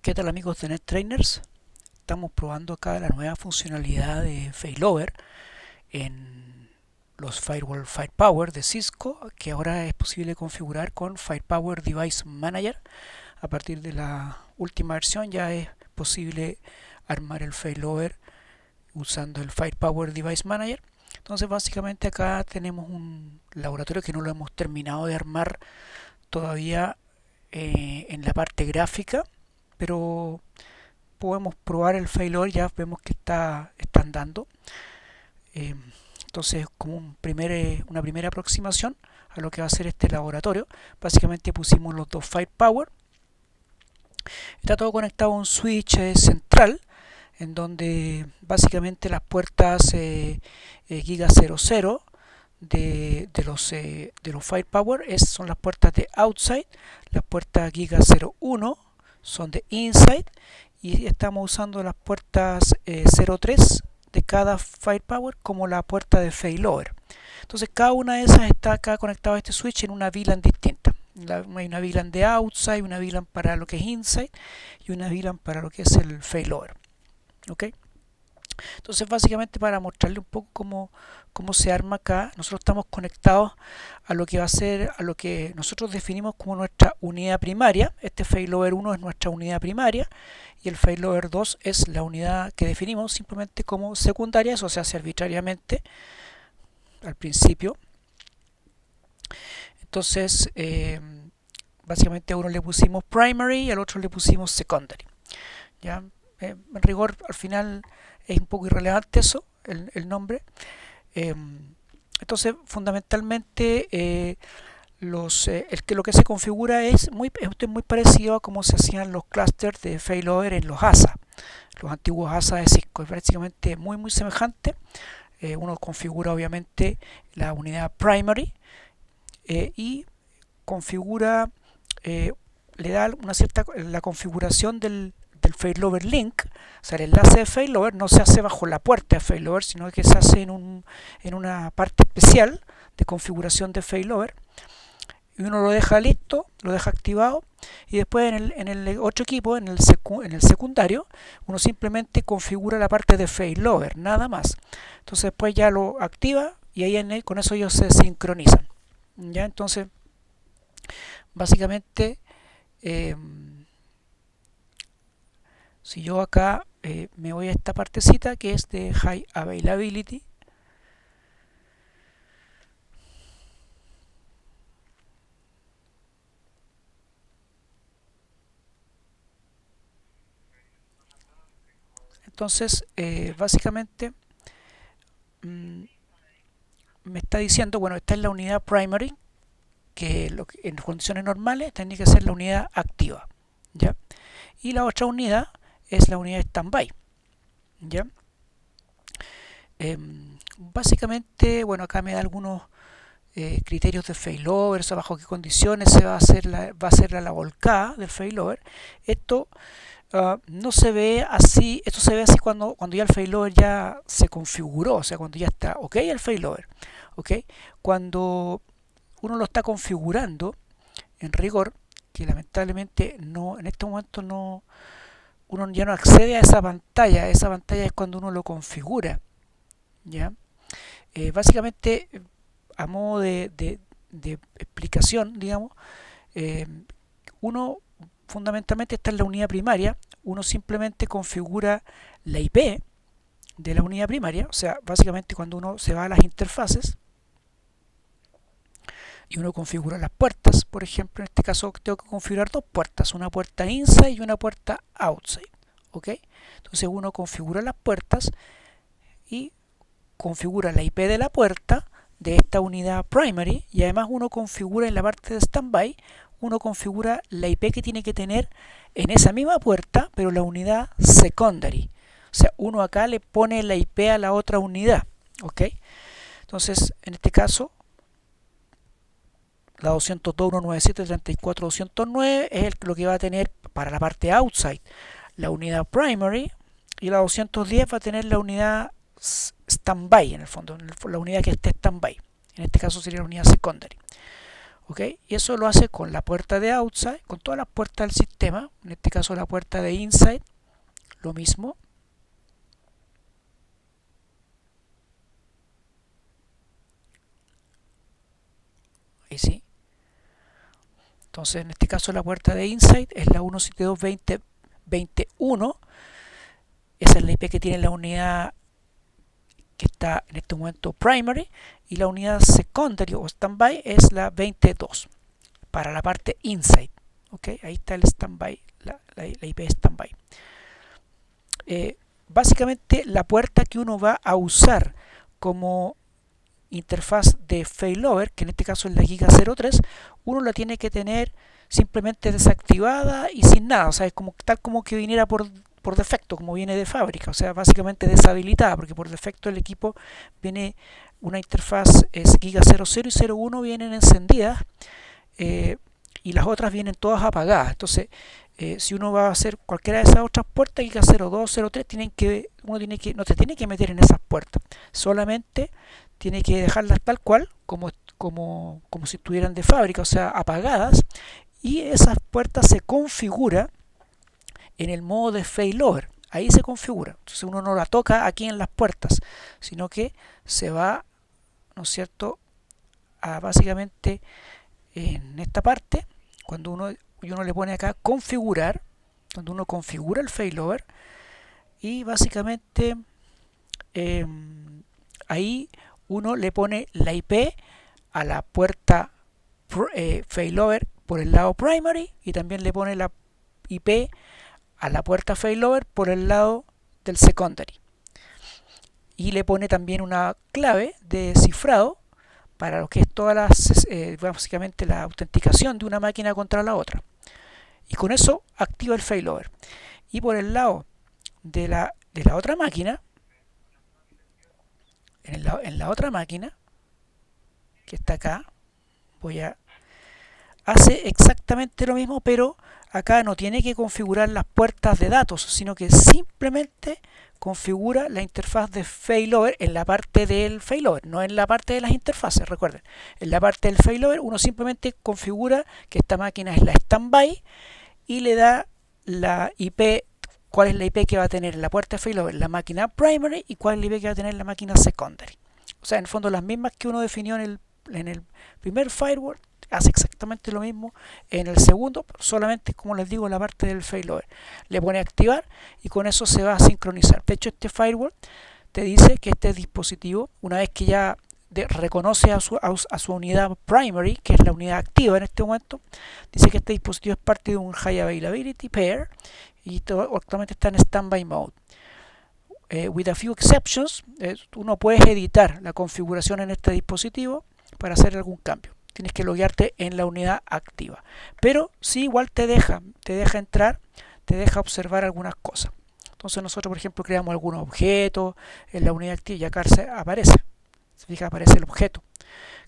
¿Qué tal amigos de NetTrainers? Estamos probando acá la nueva funcionalidad de Failover en los Firewall Firepower de Cisco, que ahora es posible configurar con Firepower Device Manager. A partir de la última versión ya es posible armar el Failover usando el Firepower Device Manager. Entonces básicamente acá tenemos un laboratorio que no lo hemos terminado de armar todavía en la parte gráfica, pero podemos probar el failover. Ya vemos que está andando. Eh, entonces, como una primera aproximación a lo que va a ser este laboratorio, básicamente pusimos los dos Firepower. Está todo conectado a un switch central, en donde básicamente las puertas Giga 00 de los Firepower son las puertas de outside, las puertas Giga 01 son de inside, y estamos usando las puertas 03 de cada Firepower como la puerta de failover. Entonces cada una de esas está acá conectada a este switch en una VLAN distinta. Hay una VLAN de outside, una VLAN para lo que es inside y una VLAN para lo que es el failover. ¿Ok? Entonces básicamente para mostrarle un poco cómo se arma acá, nosotros estamos conectados a lo que va a ser, a lo que nosotros definimos como nuestra unidad primaria. Este failover 1 es nuestra unidad primaria y el failover 2 es la unidad que definimos simplemente como secundaria. Eso se hace arbitrariamente al principio. Entonces básicamente a uno le pusimos primary y al otro le pusimos secondary. ¿Ya? En rigor al final es un poco irrelevante eso, el nombre. Entonces fundamentalmente lo que se configura es muy parecido a cómo se hacían los clusters de failover en los ASA, los antiguos ASA de Cisco. Es prácticamente muy semejante. Uno configura obviamente la unidad primary y configura, le da la configuración del failover link. O sea, el enlace de failover no se hace bajo la puerta de failover, sino que se hace en una parte especial de configuración de failover, y uno lo deja listo, lo deja activado, y después en el otro equipo, en el secundario, uno simplemente configura la parte de failover, nada más. Entonces después ya lo activa y ahí con eso ellos se sincronizan. ¿Ya? Entonces básicamente si yo acá me voy a esta partecita que es de High Availability, entonces básicamente me está diciendo, bueno, esta es la unidad primary, que en condiciones normales tendría que ser la unidad activa, ¿ya? Y la otra unidad es la unidad standby, ¿ya? Básicamente, bueno, acá me da algunos criterios de failover, o sea, bajo qué condiciones se va a hacer la volcada del failover. Esto no se ve así, esto se ve así cuando ya el failover ya se configuró, o sea, cuando ya está ok el failover. ¿Ok? Cuando uno lo está configurando, en rigor, que lamentablemente no, en este momento no, uno ya no accede a esa pantalla. Esa pantalla es cuando uno lo configura, ¿ya? Básicamente, a modo de explicación, digamos, uno fundamentalmente está en la unidad primaria. Uno simplemente configura la IP de la unidad primaria. O sea, básicamente cuando uno se va a las interfaces y uno configura las puertas, por ejemplo, en este caso tengo que configurar dos puertas, una puerta inside y una puerta outside. ¿Ok? Entonces uno configura las puertas y configura la IP de la puerta de esta unidad primary, y además uno configura en la parte de standby, uno configura la IP que tiene que tener en esa misma puerta, pero la unidad secondary. O sea, uno acá le pone la IP a la otra unidad. ¿Ok? Entonces, en este caso, la 202.197.34.209 es lo que va a tener para la parte outside la unidad primary, y la 210 va a tener la unidad standby, en el fondo, la unidad que esté standby. En este caso sería la unidad secondary. ¿ok? Y eso lo hace con la puerta de outside, con todas las puertas del sistema, en este caso la puerta de inside, lo mismo. Ahí sí. Entonces en este caso la puerta de inside es la 172.20.21. Esa es la IP que tiene la unidad que está en este momento primary, y la unidad secondary o standby es la 22 para la parte inside. ¿Okay? Ahí está el standby, la IP standby. Básicamente la puerta que uno va a usar como interfaz de failover, que en este caso es la Giga 03, uno la tiene que tener simplemente desactivada y sin nada, o sea, es como, tal como que viniera por defecto, como viene de fábrica, o sea, básicamente deshabilitada, porque por defecto el equipo viene una interfaz es Giga 00 y 01 vienen encendidas, y las otras vienen todas apagadas. Entonces, si uno va a hacer cualquiera de esas otras puertas, Giga 02, 03, no se tiene que meter en esas puertas, solamente tiene que dejarlas tal cual, como si estuvieran de fábrica, o sea, apagadas, y esas puertas se configura en el modo de failover. Ahí se configura. Entonces uno no la toca aquí en las puertas, sino que se va, ¿no es cierto?, a básicamente en esta parte, cuando uno le pone acá configurar, cuando uno configura el failover, y básicamente eh, ahí uno le pone la IP a la puerta failover por el lado primary, y también le pone la IP a la puerta failover por el lado del secondary, y le pone también una clave de cifrado para lo que es básicamente la autenticación de una máquina contra la otra, y con eso activa el failover. Y por el lado de la otra máquina, en la otra máquina que está acá, hace exactamente lo mismo, pero acá no tiene que configurar las puertas de datos, sino que simplemente configura la interfaz de failover en la parte del failover, no en la parte de las interfaces. Recuerden, en la parte del failover uno simplemente configura que esta máquina es la standby y le da la IP, cuál es la IP que va a tener en la puerta de failover la máquina primary y cuál es la IP que va a tener la máquina secondary. O sea, en el fondo las mismas que uno definió en el primer firewall, hace exactamente lo mismo en el segundo, solamente, como les digo, en la parte del failover. Le pone activar y con eso se va a sincronizar. De hecho, este firewall te dice que este dispositivo, una vez que ya reconoce a su unidad primary, que es la unidad activa en este momento, dice que este dispositivo es parte de un High Availability Pair y actualmente está en Standby Mode. With a few exceptions, uno puede editar la configuración en este dispositivo para hacer algún cambio. Tienes que loguearte en la unidad activa, pero sí, igual te deja entrar, te deja observar algunas cosas. Entonces nosotros, por ejemplo, creamos algunos objetos en la unidad activa y acá aparece, se fija, aparece el objeto.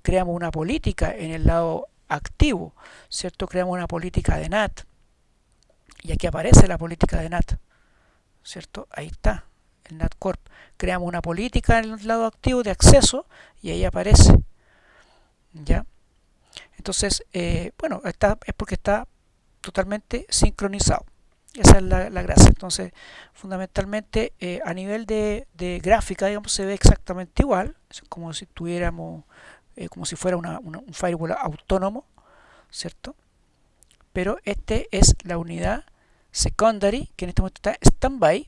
Creamos una política en el lado activo, ¿cierto? Creamos una política de NAT y aquí aparece la política de NAT, ¿cierto? Ahí está el NAT Corp. Creamos una política en el lado activo de acceso y ahí aparece, ¿ya? Entonces, bueno, es porque está totalmente sincronizado. Esa es la gracia. Entonces, fundamentalmente, a nivel de gráfica, digamos, se ve exactamente igual, es como si tuviéramos, como si fuera un firewall autónomo, ¿cierto? Pero este es la unidad secondary, que en este momento está standby,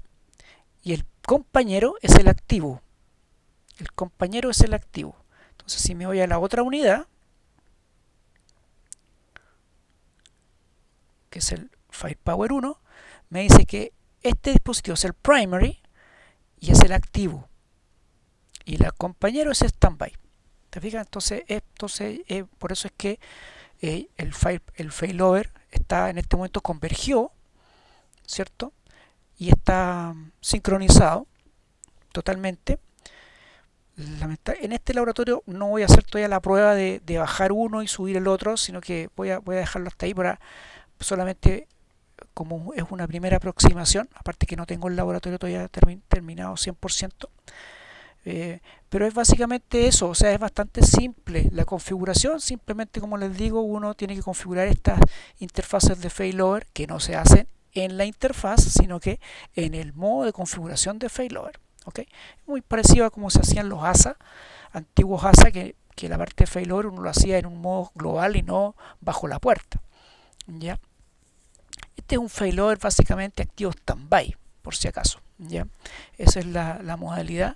y el compañero es el activo. El compañero es el activo. Entonces, si me voy a la otra unidad, que es el Firepower 1, me dice que este dispositivo es el primary y es el activo, y el compañero es standby. ¿Te fijas? Entonces por eso es que el failover está en este momento convergió, ¿cierto? Y está sincronizado totalmente. En este laboratorio no voy a hacer todavía la prueba de bajar uno y subir el otro, sino que voy a dejarlo hasta ahí para solamente, como es una primera aproximación, aparte que no tengo el laboratorio todavía terminado 100%, Pero es básicamente eso, o sea, es bastante simple. La configuración, simplemente como les digo, uno tiene que configurar estas interfaces de failover que no se hacen en la interfaz, sino que en el modo de configuración de failover. ¿Okay? Muy parecido a como se hacían los ASA, antiguos ASA, que la parte de failover uno lo hacía en un modo global y no bajo la puerta. ¿Ya? Este es un failover básicamente activo standby, por si acaso. ¿Ya? Esa es la modalidad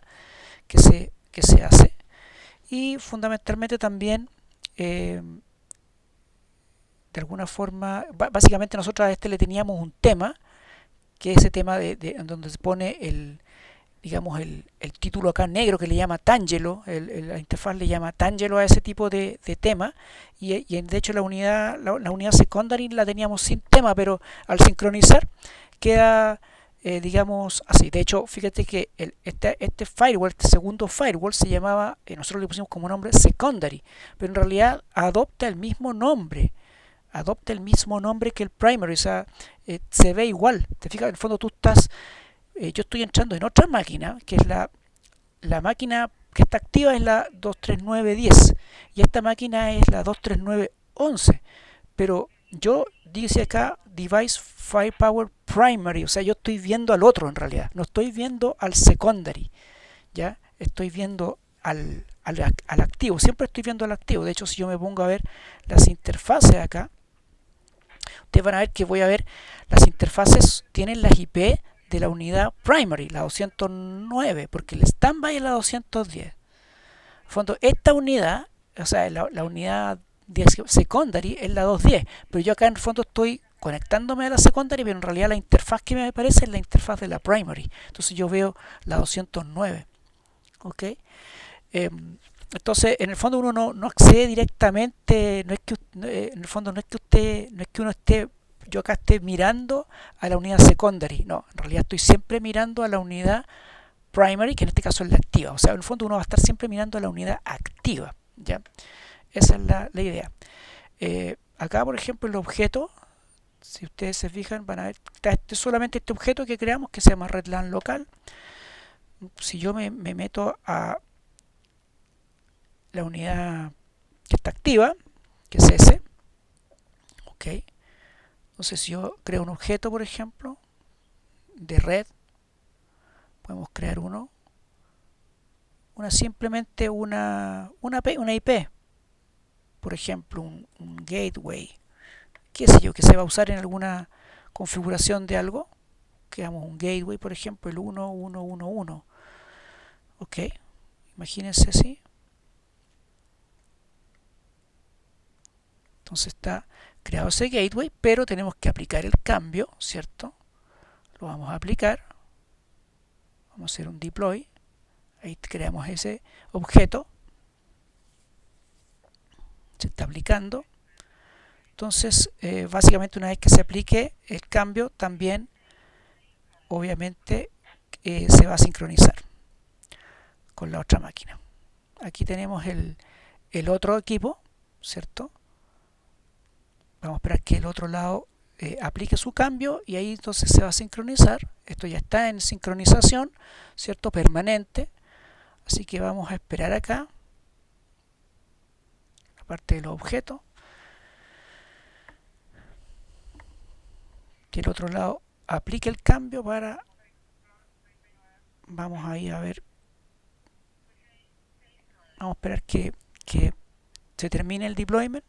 que se hace. Y fundamentalmente también, de alguna forma, básicamente nosotros a este le teníamos un tema, que es ese tema en donde se pone digamos, el título acá negro que le llama Tangelo, la interfaz le llama Tangelo a ese tipo de tema, y de hecho la unidad secondary la teníamos sin tema, pero al sincronizar queda, digamos, así. De hecho, fíjate que este firewall, este segundo firewall, se llamaba, nosotros le pusimos como nombre secondary, pero en realidad adopta el mismo nombre que el primary, o sea, se ve igual. Te fijas, en el fondo yo estoy entrando en otra máquina, que es la máquina que está activa es la 23910 y esta máquina es la 23911, pero yo dice acá Device Firepower Primary, o sea, yo estoy viendo al otro en realidad, no estoy viendo al secondary, ya estoy viendo al activo, siempre estoy viendo al activo. De hecho, si yo me pongo a ver las interfaces acá, ustedes van a ver que voy a ver las interfaces tienen las IP de la unidad primary, la 209, porque el standby es la 210. En fondo, esta unidad, o sea, la unidad secondary es la 210, pero yo acá en el fondo estoy conectándome a la secondary, pero en realidad la interfaz que me aparece es la interfaz de la primary. Entonces yo veo la 209. ¿Ok? Entonces, en el fondo uno no accede directamente, no es que en el fondo no es que uno esté, yo acá esté mirando a la unidad secondary, no, en realidad estoy siempre mirando a la unidad primary, que en este caso es la activa. O sea, en el fondo uno va a estar siempre mirando a la unidad activa, ¿ya? Esa es la idea. Acá, por ejemplo, el objeto, si ustedes se fijan, van a ver, está solamente este objeto que creamos que se llama redlan local. Si yo me meto a la unidad que está activa, que es ese, ok. Entonces, si yo creo un objeto, por ejemplo, de red, podemos crear simplemente una IP, por ejemplo, un gateway, qué sé yo, que se va a usar en alguna configuración de algo. Creamos un gateway, por ejemplo, el 1111, ok. Imagínense así. Entonces está creado ese gateway, pero tenemos que aplicar el cambio, ¿cierto? Lo vamos a aplicar. Vamos a hacer un deploy. Ahí creamos ese objeto. Se está aplicando. Entonces, básicamente una vez que se aplique el cambio, también, obviamente, se va a sincronizar con la otra máquina. Aquí tenemos el otro equipo, ¿cierto? Vamos a esperar que el otro lado aplique su cambio y ahí entonces se va a sincronizar. Esto ya está en sincronización, ¿cierto? Permanente. Así que vamos a esperar acá, la parte de los objetos, que el otro lado aplique el cambio para... Vamos ahí a ver. Vamos a esperar que se termine el deployment.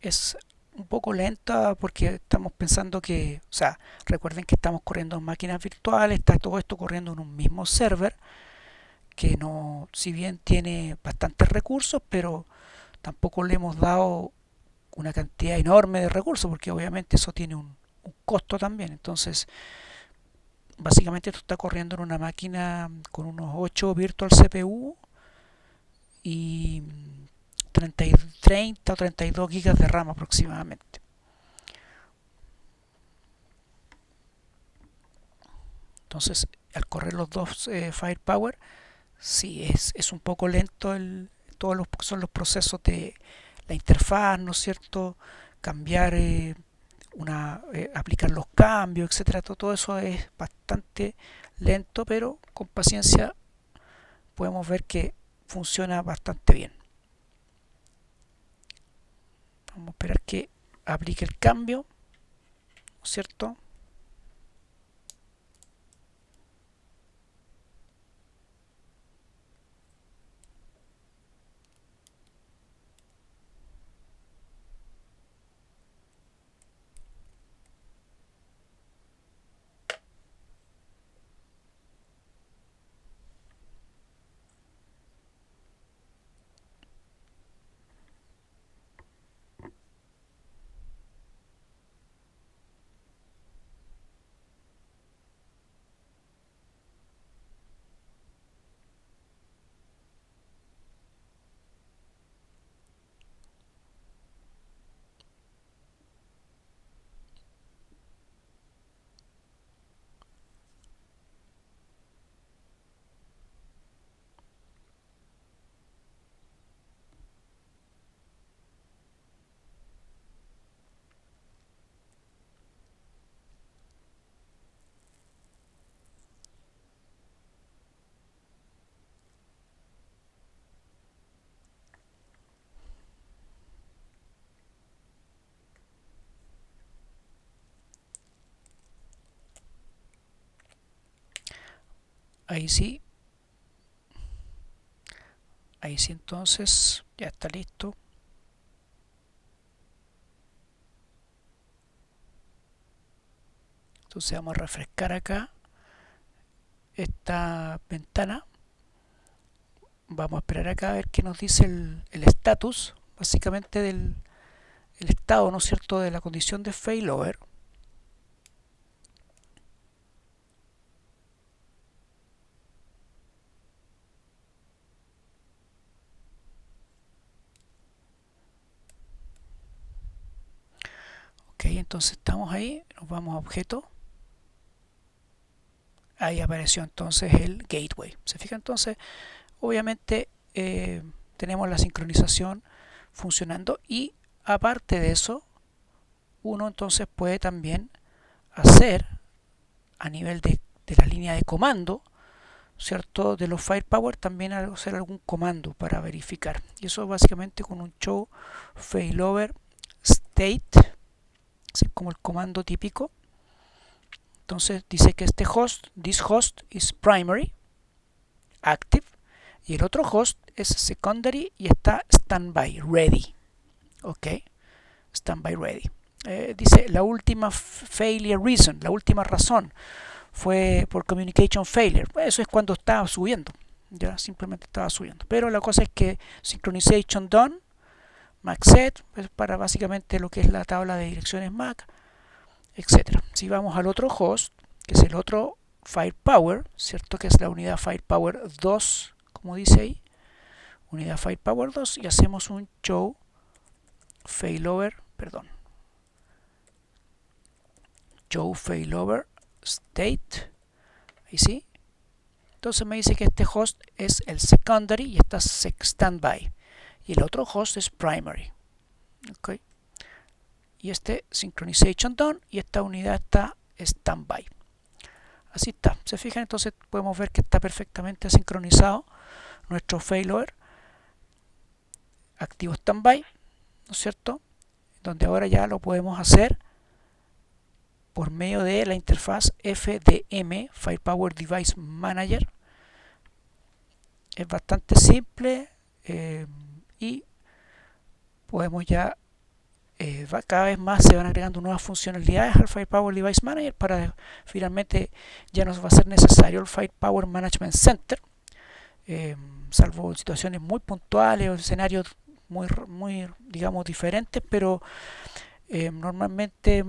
Es un poco lenta porque estamos pensando que, o sea, recuerden que estamos corriendo en máquinas virtuales, está todo esto corriendo en un mismo server que no, si bien tiene bastantes recursos, pero tampoco le hemos dado una cantidad enorme de recursos porque obviamente eso tiene un costo también. Entonces, básicamente esto está corriendo en una máquina con unos 8 virtual CPU y 30 o 32 gigas de RAM aproximadamente. Entonces, al correr los dos Firepower, sí, es un poco lento todos los son los procesos de la interfaz, ¿no es cierto? Cambiar aplicar los cambios, etcétera. Todo eso es bastante lento, pero con paciencia podemos ver que funciona bastante bien. Vamos a esperar que aplique el cambio, ¿no es cierto? Ahí sí, entonces ya está listo. Entonces vamos a refrescar acá esta ventana. Vamos a esperar acá a ver qué nos dice el status, básicamente del el estado, ¿no es cierto?, de la condición de failover. Ok, entonces estamos ahí, nos vamos a objeto. Ahí apareció entonces el gateway. ¿Se fija? Entonces, obviamente tenemos la sincronización funcionando, y aparte de eso, uno entonces puede también hacer a nivel de la línea de comando, ¿cierto?, de los firepower, también hacer algún comando para verificar. Y eso básicamente con un show failover state, es como el comando típico. Entonces dice que este host, this host is primary, active, y el otro host es secondary y está standby, ready. Ok, standby ready. Dice la última failure reason, la última razón fue por communication failure. Eso es cuando estaba subiendo, ya simplemente estaba subiendo. Pero la cosa es que synchronization done, MAC-set, es para básicamente lo que es la tabla de direcciones MAC, etcétera. Si vamos al otro host, que es el otro firepower, ¿cierto?, que es la unidad firepower 2, como dice ahí, unidad firepower 2, y hacemos un show failover, perdón, show failover state, ahí sí. Entonces me dice que este host es el secondary y está standby, y el otro host es primary. Okay. Y este synchronization done, y esta unidad está standby. Así está. Se fijan, entonces podemos ver que está perfectamente sincronizado nuestro failover activo standby, ¿no es cierto?, donde ahora ya lo podemos hacer por medio de la interfaz FDM, Firepower Device Manager. Es bastante simple y podemos ya cada vez más se van agregando nuevas funcionalidades al Firepower Device Manager, para finalmente ya no va a ser necesario el Firepower Management Center, salvo situaciones muy puntuales o escenarios muy digamos diferentes, pero normalmente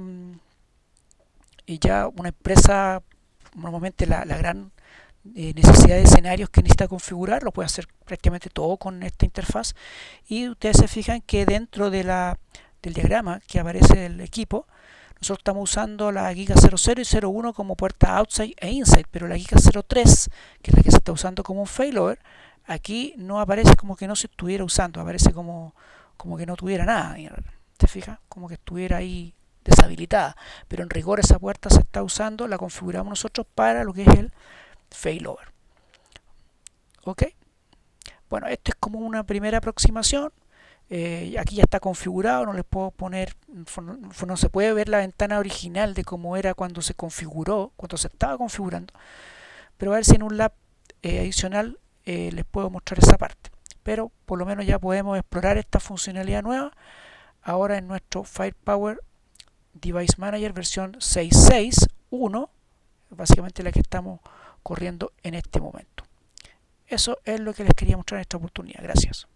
ya una empresa, normalmente la gran necesidad de escenarios que necesita configurar, lo puede hacer prácticamente todo con esta interfaz. Y ustedes se fijan que dentro de del diagrama que aparece del equipo, nosotros estamos usando la Giga 00 y 01 como puerta outside e inside, pero la Giga 03, que es la que se está usando como un failover, aquí no aparece como que no se estuviera usando, aparece como que no tuviera nada. ¿Te fijas? Como que estuviera ahí deshabilitada. Pero en rigor esa puerta se está usando, la configuramos nosotros para lo que es el failover. ¿Ok? Bueno, esto es como una primera aproximación. Aquí ya está configurado, no les puedo poner, no se puede ver la ventana original de cómo era cuando se configuró, cuando se estaba configurando, pero a ver si en un lab adicional les puedo mostrar esa parte. Pero por lo menos ya podemos explorar esta funcionalidad nueva ahora en nuestro Firepower Device Manager versión 6.6.1, básicamente la que estamos corriendo en este momento. Eso es lo que les quería mostrar en esta oportunidad. Gracias.